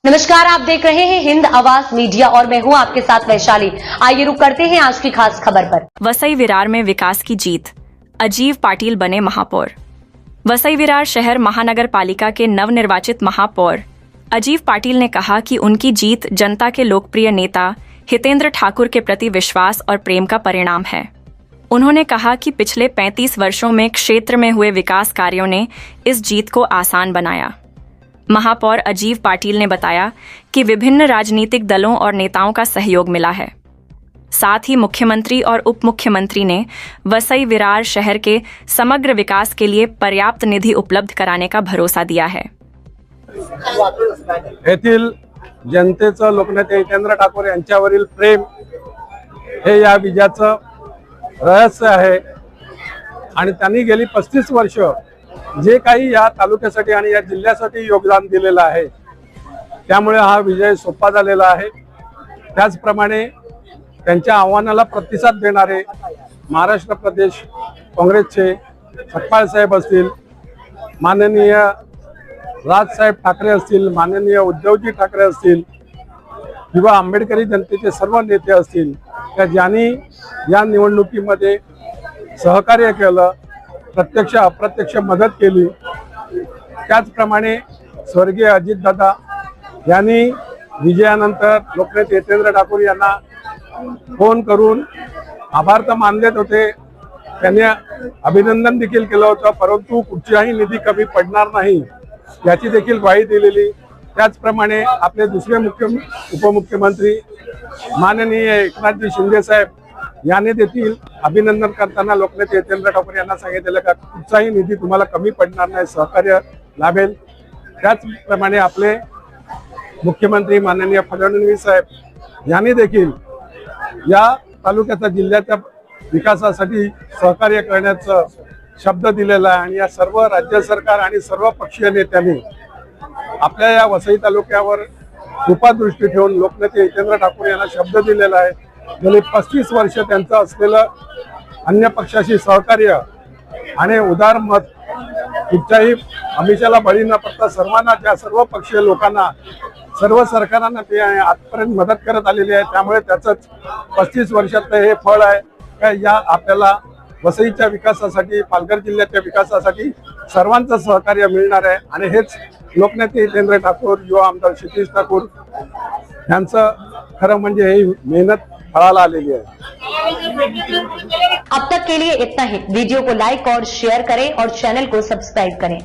नमस्कार, आप देख रहे हैं हिंद आवाज मीडिया और मैं हूं आपके साथ वैशाली। आइए रुक करते हैं आज की खास खबर पर। वसई विरार में विकास की जीत, अजीव पाटिल बने महापौर। वसई विरार शहर महानगर पालिका के नवनिर्वाचित महापौर अजीव पाटिल ने कहा कि उनकी जीत जनता के लोकप्रिय नेता हितेंद्र ठाकुर के प्रति विश्वास और प्रेम का परिणाम है। उन्होंने कहा कि पिछले 35 वर्षों में क्षेत्र में हुए विकास कार्यों ने इस जीत को आसान बनाया। महापौर अजीव पाटिल ने बताया कि विभिन्न राजनीतिक दलों और नेताओं का सहयोग मिला है। साथ ही मुख्यमंत्री और उप मुख्यमंत्री ने वसई विरार शहर के समग्र विकास के लिए पर्याप्त निधि उपलब्ध कराने का भरोसा दिया है। येथील जनतेचं लोकनेते हितेंद्र ठाकूर यांच्यावरील प्रेम हे या विजयाचं रहस्य आहे आणि त्यांनी गेली 35 वर्ष जे काही या तालुक्यासाठी आणि या जिल्ह्यासाठी योगदान दिलेलं आहे त्यामुळे हा विजय सोपा झालेला आहे। त्याचप्रमाणे त्यांच्या आव्हानाला प्रतिसाद देणारे महाराष्ट्र प्रदेश काँग्रेसचे सपकाळ साहेब असतील, माननीय राजसाहेब ठाकरे असतील, माननीय उद्धवजी ठाकरे असतील किंवा आंबेडकरी जनतेचे सर्व नेते असतील त्या ज्यांनी या निवडणुकीमध्ये सहकार्य केलं, प्रत्यक्ष अप्रत्यक्ष मदत केली। त्याचप्रमाणे स्वर्गीय अजितदादा यांनी विजयानंतर लोकनेते हितेंद्र ठाकूर यांना फोन करून आभार तर मानलेच होते, त्यांनी अभिनंदन देखील केलं होतं, परंतु कुठचाही निधी कमी पडणार नाही याची देखील ग्वाही दिलेली। त्याचप्रमाणे आपले दुसरे उपमुख्यमंत्री माननीय एकनाथजी शिंदे साहेब यांनी देखील अभिनंदन करताना लोकनेते हितेंद्र ठाकूर यांना सांगितलेलं का कुठचाही निधी तुम्हाला कमी पडणार नाही, सहकार्य लाभेल। त्याचप्रमाणे आपले मुख्यमंत्री माननीय फडणवीस साहेब यांनी देखील या तालुक्याच्या जिल्ह्याच्या विकासासाठी सहकार्य करण्याचा शब्द दिलेला आहे आणि या सर्व राज्य सरकार आणि सर्व पक्षीय नेत्यांनी आपल्या या वसई तालुक्यावर कृपादृष्टी ठेवून लोकनेते हितेंद्र ठाकूर यांना शब्द दिलेला आहे। गेली 35 वर्ष त्यांचं असलेलं अन्य पक्षाशी सहकार्य आणि उदार मत कुठच्याही आमिषाला बळी न पडता सर्वांना त्या सर्व पक्षीय लोकांना सर्व सरकारांना ते आजपर्यंत मदत करत आलेली आहे। त्यामुळे त्याचंच 35 वर्षातलं हे फळ आहे का या आपल्याला वसईच्या विकासासाठी, पालघर जिल्ह्याच्या विकासासाठी सर्वांचं सहकार्य मिळणार आहे आणि हेच लोकनेते हितेंद्र ठाकूर, युवा आमदार क्षितिज ठाकूर यांचं खरं म्हणजे ही मेहनत फळाला आलेली आहे। अब तक के लिए इतना ही। वीडियो को लाइक और शेयर करें और चैनल को सब्सक्राइब करें।